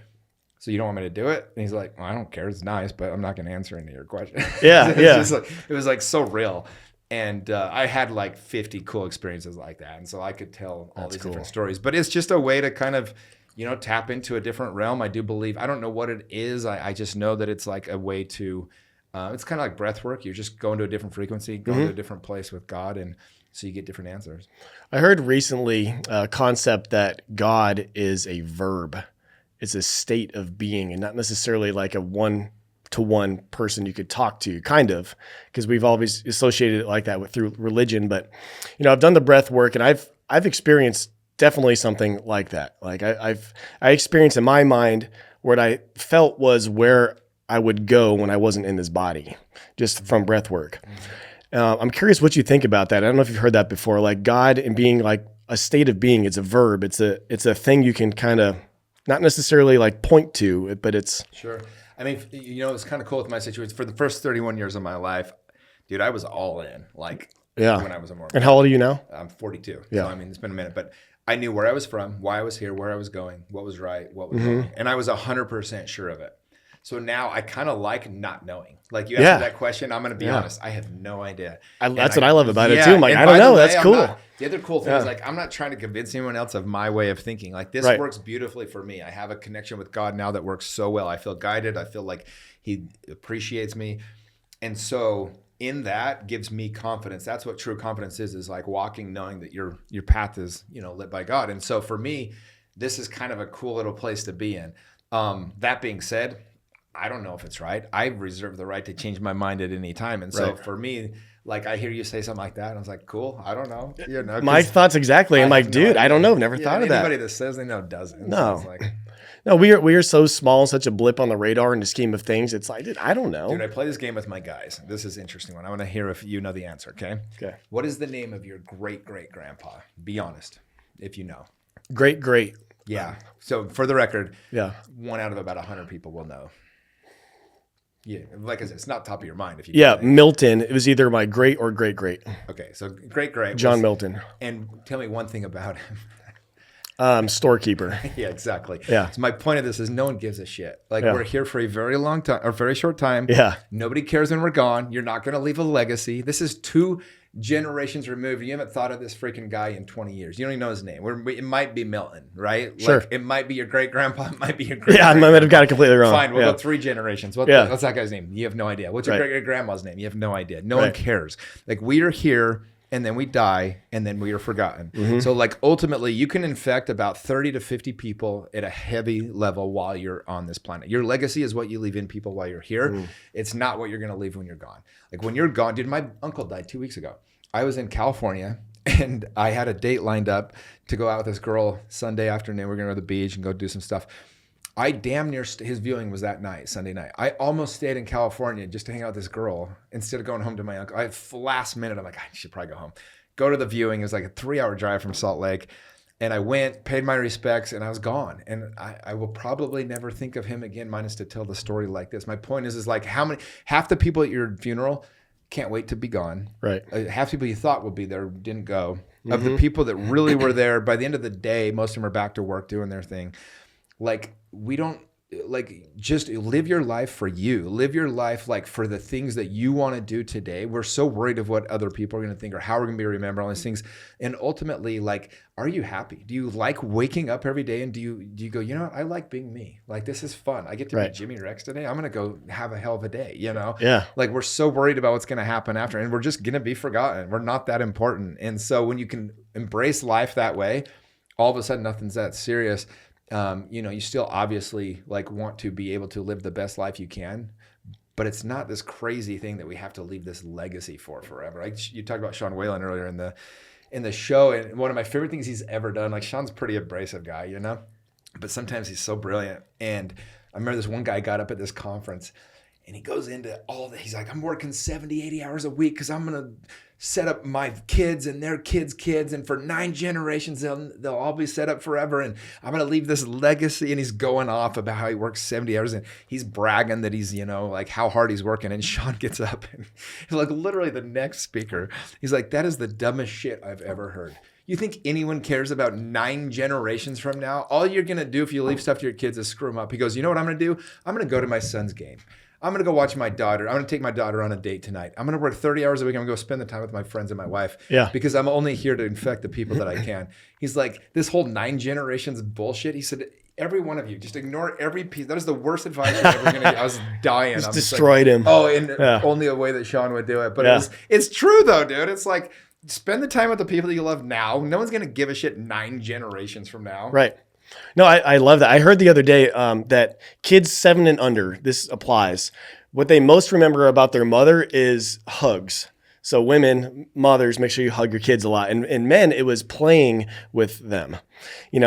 so you don't want me to do it? And he's like, well, I don't care. It's nice, but I'm not going to answer any of your questions. Yeah. It was like so real. And I had like 50 cool experiences like that. And so I could tell all these different stories. But it's just a way to kind of, you know, tap into a different realm. I do believe, I don't know what it is. I just know that it's like a way to, it's kind of like breath work. You're just going to a different frequency, going to a different place with God. And so you get different answers. I heard recently a concept that God is a verb. It's a state of being, and not necessarily like a one-to-one person you could talk to, kind of, because we've always associated it like that through religion. But, you know, I've done the breath work, and I've experienced definitely something like that. Like I experienced in my mind what I felt was where I would go when I wasn't in this body, just from breath work. I'm curious what you think about that. I don't know if you've heard that before. Like God and being like a state of being, it's a verb. It's a thing you can kind of not necessarily like point to, but it's Sure. I mean, it's kind of cool with my situation. For the first 31 years of my life, dude, I was all in. Like when I was a Mormon. And how old are you now? I'm 42. Yeah. So I mean, it's been a minute, but I knew where I was from, why I was here, where I was going, what was right, what was wrong, and I was 100% sure of it. So now I kind of like not knowing. Like you asked me that question, I'm going to be honest. I have no idea. That's what I love about it too. I'm like, I don't know. That's cool. The other cool thing is like, I'm not trying to convince anyone else of my way of thinking. Like this works beautifully for me. I have a connection with God now that works so well. I feel guided. I feel like he appreciates me. And so in that gives me confidence. That's what true confidence is like walking, knowing that your path is, lit by God. And so for me, this is kind of a cool little place to be in. That being said, I don't know if it's right. I reserve the right to change my mind at any time. And so for me, like I hear you say something like that, and I was like, cool, I don't know. My thoughts exactly. I'm like, dude, I don't know. Never thought of that. Anybody that says they know doesn't. No. So it's no, we are so small, such a blip on the radar in the scheme of things. It's like, dude, I don't know. Dude, I play this game with my guys. This is an interesting one. I want to hear if you know the answer, okay? Okay. What is the name of your great-great-grandpa? Be honest, if you know. Great. Yeah. So for the record, 1 out of about 100 people will know. Yeah, like I said, it's not top of your mind if you. Yeah, Milton. It was either my great or great. Okay, so great. John Milton. And tell me one thing about him. Storekeeper. Yeah, exactly. Yeah. So my point of this is no one gives a shit. Like we're here for a very long time or very short time. Yeah. Nobody cares when we're gone. You're not going to leave a legacy. This is 2 generations removed. You haven't thought of this freaking guy in 20 years. You don't even know his name. It might be Milton, right? Sure. Like, it might be your great grandpa. It might be your great. Yeah, I might have got it completely wrong. Fine, we'll go 3 generations. What's that guy's name? You have no idea. What's your great great grandma's name? You have no idea. No one cares. Like we are here. And then we die, and then we are forgotten. Mm-hmm. So like ultimately, you can infect about 30 to 50 people at a heavy level while you're on this planet. Your legacy is what you leave in people while you're here. Mm. It's not what you're going to leave when you're gone. Like when you're gone, dude, my uncle died 2 weeks ago. I was in California, and I had a date lined up to go out with this girl Sunday afternoon. We're going to go to the beach and go do some stuff. I damn near, his viewing was that night, Sunday night. I almost stayed in California just to hang out with this girl instead of going home to my uncle. Last minute, I'm like, I should probably go home. Go to the viewing. It was like a 3-hour drive from Salt Lake. And I went, paid my respects, and I was gone. And I will probably never think of him again, minus to tell the story like this. My point is like half the people at your funeral can't wait to be gone. Right. Half the people you thought would be there didn't go. Mm-hmm. Of the people that really were there, by the end of the day, most of them are back to work doing their thing. Like, we don't, like, just live your life for you. Live your life, like, for the things that you want to do today. We're so worried of what other people are going to think or how we're going to be remembered, all these things. And ultimately, like, are you happy? Do you like waking up every day? And do you go, you know what? I like being me. Like, this is fun. I get to be Jimmy Rex today. I'm going to go have a hell of a day, you know? Yeah. Like, we're so worried about what's going to happen after, and we're just going to be forgotten. We're not that important. And so when you can embrace life that way, all of a sudden, nothing's that serious. You still obviously like want to be able to live the best life you can, but it's not this crazy thing that we have to leave this legacy for forever. Like you talked about Sean Whalen earlier in the show, and one of my favorite things he's ever done. Like Sean's a pretty abrasive guy, but sometimes he's so brilliant. And I remember this one guy got up at this conference, and he goes into all that. He's like, I'm working 70, 80 hours a week because I'm going to set up my kids and their kids' kids. And for 9 generations, they'll all be set up forever. And I'm going to leave this legacy. And he's going off about how he works 70 hours. And he's bragging that he's, like how hard he's working. And Sean gets up and like literally the next speaker, he's like, that is the dumbest shit I've ever heard. You think anyone cares about 9 generations from now? All you're going to do if you leave stuff to your kids is screw them up. He goes, you know what I'm going to do? I'm going to go to my son's game. I'm going to go watch my daughter. I'm going to take my daughter on a date tonight. I'm going to work 30 hours a week. I'm going to go spend the time with my friends and my wife. Yeah. Because I'm only here to infect the people that I can. He's like, this whole 9 generations bullshit. He said, every one of you, just ignore every piece. That is the worst advice you're ever going to get. I was dying. Just destroyed him. Oh, and only a way that Sean would do it. But it's true though, dude. It's like, spend the time with the people that you love now. No one's going to give a shit 9 generations from now. Right. No, I love that. I heard the other day that kids 7 and under, this applies, what they most remember about their mother is hugs. So women, mothers, make sure you hug your kids a lot. And men, it was playing with them.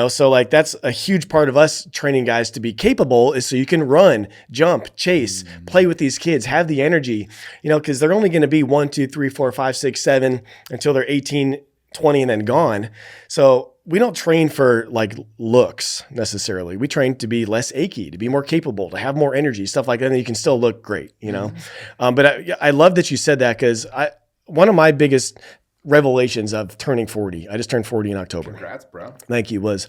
So like that's a huge part of us training guys to be capable is so you can run, jump, chase, play with these kids, have the energy, because they're only going to be 1, 2, 3, 4, 5, 6, 7 until they're 18, 20 and then gone. So we don't train for like looks necessarily. We train to be less achy, to be more capable, to have more energy, stuff like that. And you can still look great, But I love that you said that because one of my biggest revelations of turning 40, I just turned 40 in October. Congrats, bro. Thank you. Was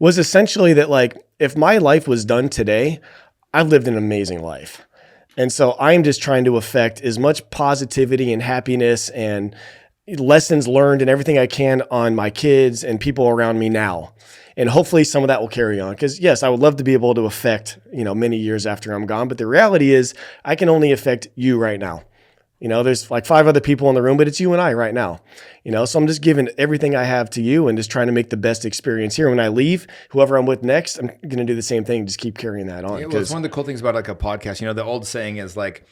essentially that like, if my life was done today, I've lived an amazing life. And so I'm just trying to affect as much positivity and happiness and lessons learned and everything I can on my kids and people around me now. And hopefully some of that will carry on. Because yes, I would love to be able to affect, many years after I'm gone. But the reality is I can only affect you right now. There's like 5 other people in the room, but it's you and I right now. So I'm just giving everything I have to you and just trying to make the best experience here. When I leave, whoever I'm with next, I'm going to do the same thing. Just keep carrying that on. Yeah, well, it's one of the cool things about like a podcast. The old saying is like,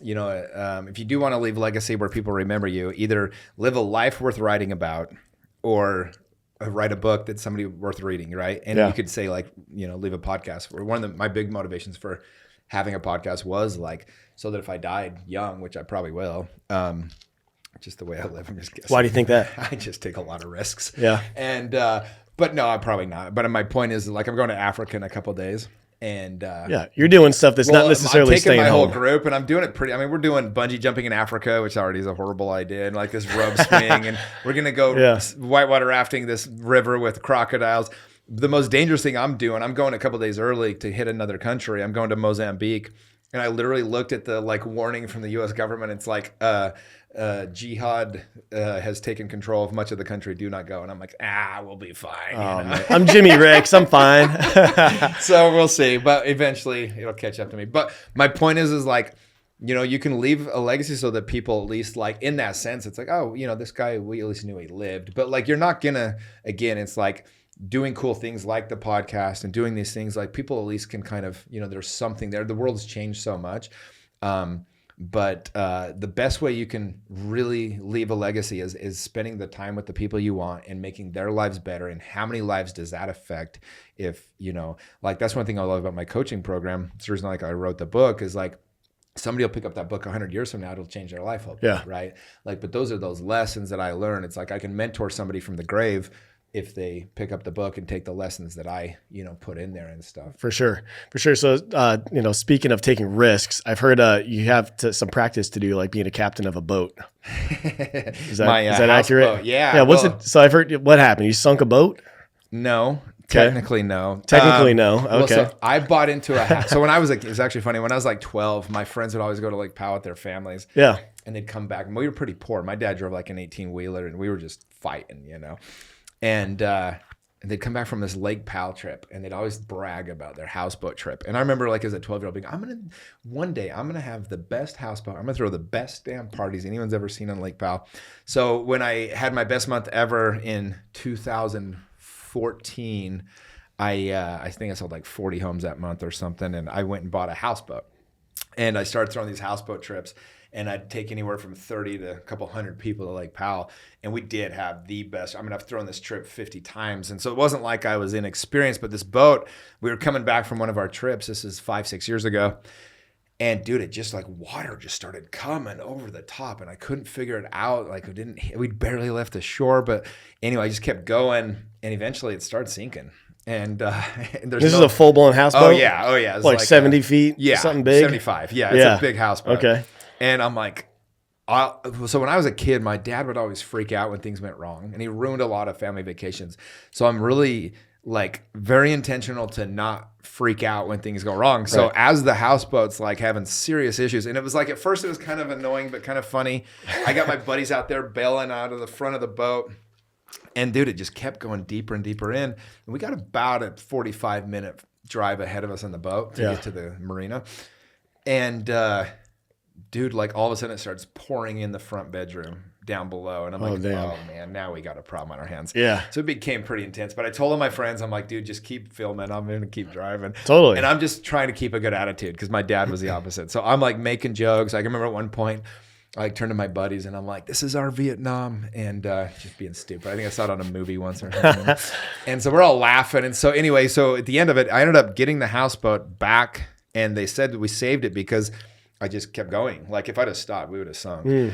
if you do want to leave legacy where people remember you, either live a life worth writing about or write a book that's somebody worth reading, right? And you could say like, leave a podcast. One of my big motivations for having a podcast was like, so that if I died young, which I probably will, just the way I live, I'm just guessing. Why do you think that? I just take a lot of risks. Yeah. And, but no, I'm probably not. But my point is like, I'm going to Africa in a couple of days. And you're doing stuff that's not necessarily staying home. I'm taking my whole group and I'm doing it pretty. I mean, we're doing bungee jumping in Africa, which already is a horrible idea, and like this rope swing, and we're gonna go whitewater rafting this river with crocodiles. The most dangerous thing I'm doing, I'm going a couple of days early to hit another country. I'm going to Mozambique, and I literally looked at the like warning from the U.S. government. It's like jihad has taken control of much of the country. Do not go. And I'm like, we'll be fine. I'm Jimmy Ricks. I'm fine. So we'll see. But eventually it'll catch up to me. But my point is like, you can leave a legacy so that people at least like in that sense, it's like, oh, this guy, we at least knew he lived. But like, you're not gonna, again, it's like doing cool things like the podcast and doing these things like people at least can kind of, there's something there. The world has changed so much. But the best way you can really leave a legacy is spending the time with the people you want and making their lives better. And how many lives does that affect? If, like that's one thing I love about my coaching program. It's the reason like I wrote the book is like somebody will pick up that book 100 years from now. It'll change their life. Hopefully, right? Like, but those are those lessons that I learned. It's like I can mentor somebody from the grave if they pick up the book and take the lessons that I, put in there and stuff. For sure. So, speaking of taking risks, I've heard you have some practice to do, like being a captain of a boat. Is that accurate? Boat. Yeah. Yeah. What's it? So I've heard what happened. You sunk a boat? No. Technically, no. No. Okay. Well, so I bought into a house. So when I was like, it's actually funny. When I was like 12, my friends would always go to like Powell with their families. Yeah. And they'd come back. And we were pretty poor. My dad drove like an 18-wheeler and we were just fighting, And they'd come back from this Lake Powell trip and they'd always brag about their houseboat trip. And I remember like as a 12-year-old being, one day I'm going to have the best houseboat. I'm going to throw the best damn parties anyone's ever seen on Lake Powell. So when I had my best month ever in 2014, I think I sold like 40 homes that month or something. And I went and bought a houseboat and I started throwing these houseboat trips. And I'd take anywhere from 30 to a couple hundred people to Lake Powell. And we did have the best. I mean, I've thrown this trip 50 times. And so it wasn't like I was inexperienced, but this boat, we were coming back from one of our trips. This is 5-6 years ago. And dude, it just like water just started coming over the top and I couldn't figure it out. Like we'd barely left the shore. But anyway, I just kept going and eventually it started sinking. And this is a full-blown houseboat? Oh, yeah. It's like 70 feet? Yeah. Something big? 75. Yeah. It's a big houseboat. Okay. And I'm like, so when I was a kid, my dad would always freak out when things went wrong and he ruined a lot of family vacations. So I'm really like very intentional to not freak out when things go wrong. So as the houseboat's like having serious issues, and it was like, at first it was kind of annoying, but kind of funny. I got my buddies out there bailing out of the front of the boat. And dude, it just kept going deeper and deeper in. And we got about a 45-minute drive ahead of us on the boat to get to the marina. And, dude, like all of a sudden it starts pouring in the front bedroom down below. And I'm like, oh man, now we got a problem on our hands. Yeah. So it became pretty intense. But I told all my friends, I'm like, dude, just keep filming. I'm going to keep driving. Totally. And I'm just trying to keep a good attitude because my dad was the opposite. So I'm like making jokes. I can remember at one point, I like turned to my buddies and I'm like, this is our Vietnam, and just being stupid. I think I saw it on a movie once or something. And so we're all laughing. And so anyway, so at the end of it, I ended up getting the houseboat back, and they said that we saved it because I just kept going. Like if I'd have stopped, we would have sunk.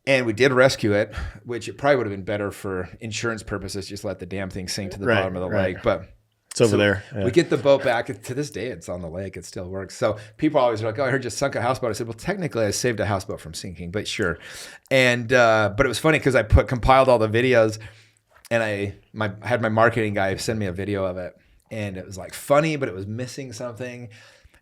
And we did rescue it, which it probably would have been better for insurance purposes, just let the damn thing sink to the bottom of the lake. But it's over there. Yeah. We get the boat back. To this day, it's on the lake. It still works. So people always are like, oh, I heard you sunk a houseboat. I said, well, technically, I saved a houseboat from sinking, but sure. And but it was funny because I compiled all the videos, and I had my marketing guy send me a video of it. And it was like funny, but it was missing something.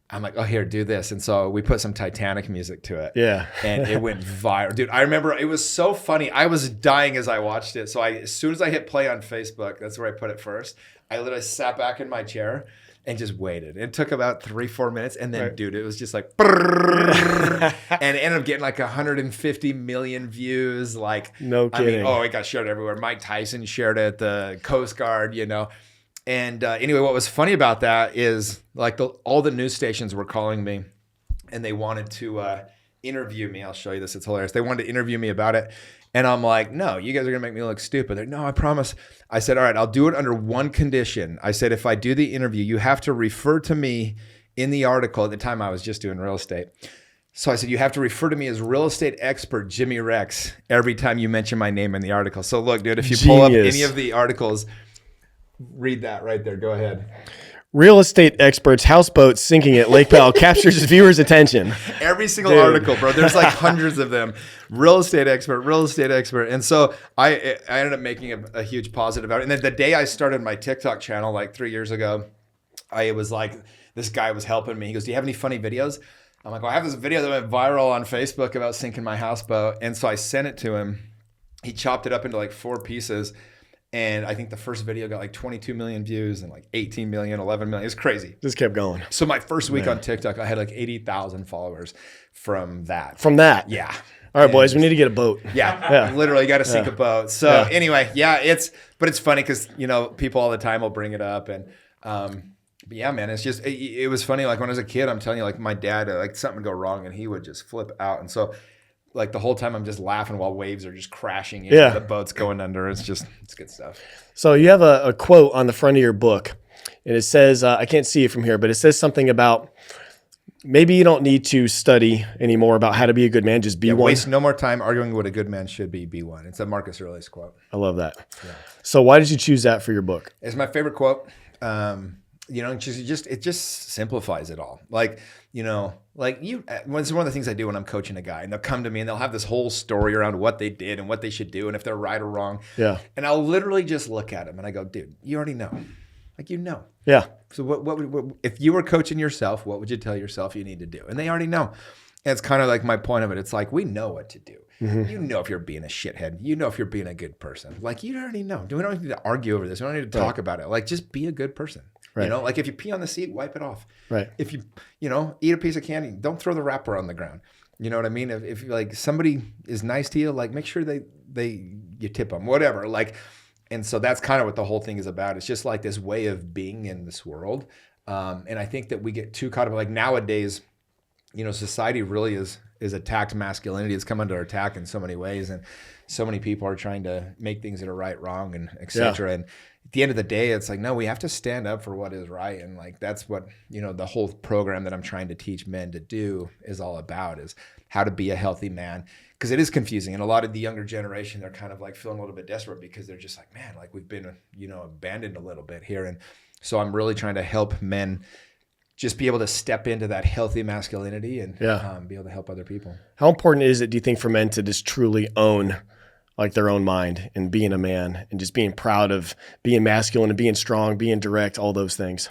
I'm like, oh, here, do this. And so we put some Titanic music to it. Yeah. And it went viral. Dude, I remember it was so funny. I was dying as I watched it. So as soon as I hit play on Facebook, that's where I put it first. I literally sat back in my chair and just waited. It took about 3-4 minutes. And then, dude, it was just like, and it ended up getting like 150 million views. Like, no kidding. I mean, it got shared everywhere. Mike Tyson shared it, the Coast Guard, you know. And anyway, what was funny about that is like all the news stations were calling me, and they wanted to interview me. I'll show you this. It's hilarious. They wanted to interview me about it. And I'm like, no, you guys are going to make me look stupid. They're, no, I promise. I said, all right, I'll do it under one condition. I said, if I do the interview, you have to refer to me in the article. At the time, I was just doing real estate. So I said, you have to refer to me as real estate expert Jimmy Rex every time you mention my name in the article. So look, dude, if you pull up any of the articles, read that right there. Go ahead. Real estate experts, houseboat sinking at Lake Powell captures viewers' attention. Every single article, bro. There's like hundreds of them. Real estate expert, real estate expert. And so I ended up making a huge positive out of it. And then the day I started my TikTok channel, like 3 years ago, I was like, this guy was helping me. He goes, do you have any funny videos? I'm like, well, I have this video that went viral on Facebook about sinking my houseboat. And so I sent it to him. He chopped it up into like 4 pieces. And I think the first video got like 22 million views and like 18 million, 11 million. It's crazy. Just kept going. So my first week on TikTok, I had like 80,000 followers from that. From that? Yeah. All right, boys, we need to get a boat. Yeah. Literally got to sink a boat. So anyway, but it's funny because, you know, people all the time will bring it up. And but yeah, man, it's just, it was funny. Like when I was a kid, I'm telling you, like my dad, like something would go wrong and he would just flip out. And so like the whole time I'm just laughing while waves are just crashing in. The boat's going under. It's good stuff. So you have a quote on the front of your book, and it says, I can't see it from here, but it says something about maybe you don't need to study anymore about how to be a good man. Just be one. Waste no more time arguing what a good man should be one. It's a Marcus Aurelius quote. I love that. Yeah. So why did you choose that for your book? It's my favorite quote. You know, it just simplifies it all. Like, you know, like it's one of the things I do when I'm coaching a guy, and they'll come to me and they'll have this whole story around what they did and what they should do and if they're right or wrong. Yeah. And I'll literally just look at them and I go, dude, you already know. Like, you know. Yeah. So what if you were coaching yourself, what would you tell yourself you need to do? And they already know. And it's kind of like my point of it. It's like, we know what to do. Mm-hmm. You know if you're being a shithead. You know if you're being a good person. Like, you already know. We don't need to argue over this. We don't need to talk about it. Like, just be a good person. Right. You know, like if you pee on the seat, wipe it off. Right. If you eat a piece of candy, don't throw the wrapper on the ground. You know what I mean? If like somebody is nice to you, like make sure you tip them, whatever. Like, and so that's kind of what the whole thing is about. It's just like this way of being in this world. And I think that we get too caught up. Like nowadays, you know, society really is attacked masculinity. It's come under attack in so many ways, and so many people are trying to make things that are right, wrong, and et cetera. Yeah. And at the end of the day, it's like, no, we have to stand up for what is right. And like, that's what, you know, the whole program that I'm trying to teach men to do is all about, is how to be a healthy man. Because it is confusing. And a lot of the younger generation, they're kind of like feeling a little bit desperate because they're just like, man, like we've been, you know, abandoned a little bit here. And so I'm really trying to help men just be able to step into that healthy masculinity and be able to help other people. How important is it, do you think, for men to just truly own like their own mind and being a man and just being proud of being masculine and being strong, being direct, all those things?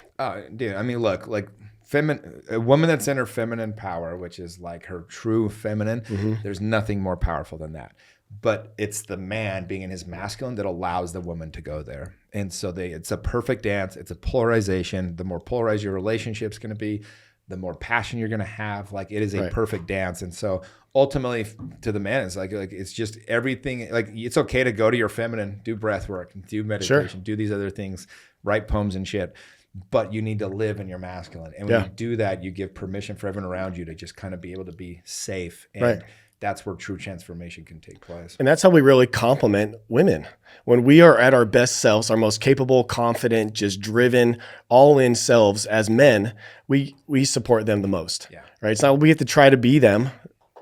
Dude, I mean, look, like a woman that's in her feminine power, which is like her true feminine, there's nothing more powerful than that. But it's the man being in his masculine that allows the woman to go there. And so it's a perfect dance. It's a polarization. The more polarized your relationship's going to be, the more passion you're going to have. Like, it is a perfect dance. And so ultimately to the man, it's like it's just everything. Like, it's okay to go to your feminine, do breath work, do meditation, do these other things, write poems and shit. But you need to live in your masculine. And when you do that, you give permission for everyone around you to just kind of be able to be safe and that's where true transformation can take place. And that's how we really complement women. When we are at our best selves, our most capable, confident, just driven, all in selves as men, we support them the most. Yeah. Right? It's not we have to try to be them,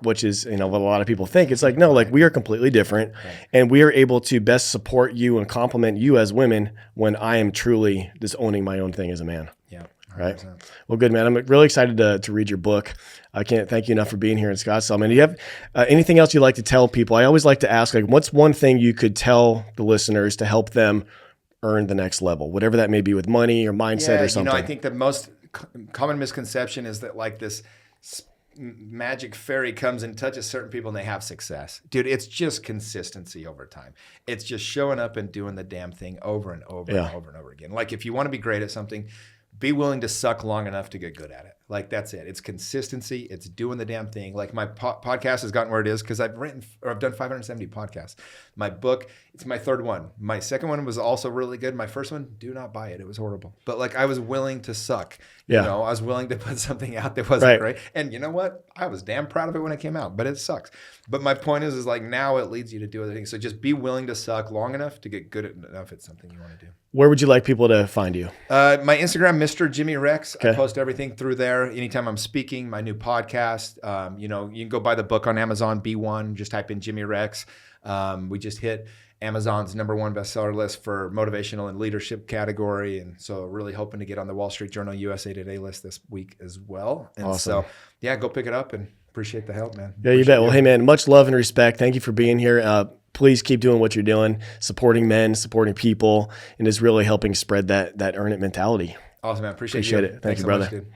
which is, what a lot of people think. It's like, no, like we are completely different, and we are able to best support you and complement you as women when I am truly just owning my own thing as a man. Yeah. 100%. Right. Well, good, man. I'm really excited to read your book. I can't thank you enough for being here in Scottsdale. Man, do you have anything else you'd like to tell people? I always like to ask, like, what's one thing you could tell the listeners to help them earn the next level, whatever that may be with money or mindset or something? I think the most common misconception is that like this magic fairy comes and touches certain people and they have success. Dude, it's just consistency over time. It's just showing up and doing the damn thing over and over and over and over again. Like if you want to be great at something, be willing to suck long enough to get good at it. Like that's it. It's consistency. It's doing the damn thing. Like my podcast has gotten where it is because I've done 570 podcasts. My book, it's my third one. My second one was also really good. My first one, do not buy it. It was horrible. But like I was willing to suck. I was willing to put something out that wasn't great. And you know what? I was damn proud of it when it came out, but it sucks. But my point is like now it leads you to do other things. So just be willing to suck long enough to get good enough at something you want to do. Where would you like people to find you? My Instagram, Mr. Jimmy Rex. Okay. I post everything through there. Anytime I'm speaking, my new podcast, you can go buy the book on Amazon, B1, just type in Jimmy Rex. We just hit Amazon's #1 bestseller list for motivational and leadership category. And so really hoping to get on the Wall Street Journal USA Today list this week as well. And awesome. So, yeah, go pick it up and appreciate the help, man. Yeah, you bet. Well, hey, man, much love and respect. Thank you for being here. Please keep doing what you're doing, supporting men, supporting people, and is really helping spread that earn it mentality. Awesome, man. Appreciate it. Thank you, so brother. much, dude.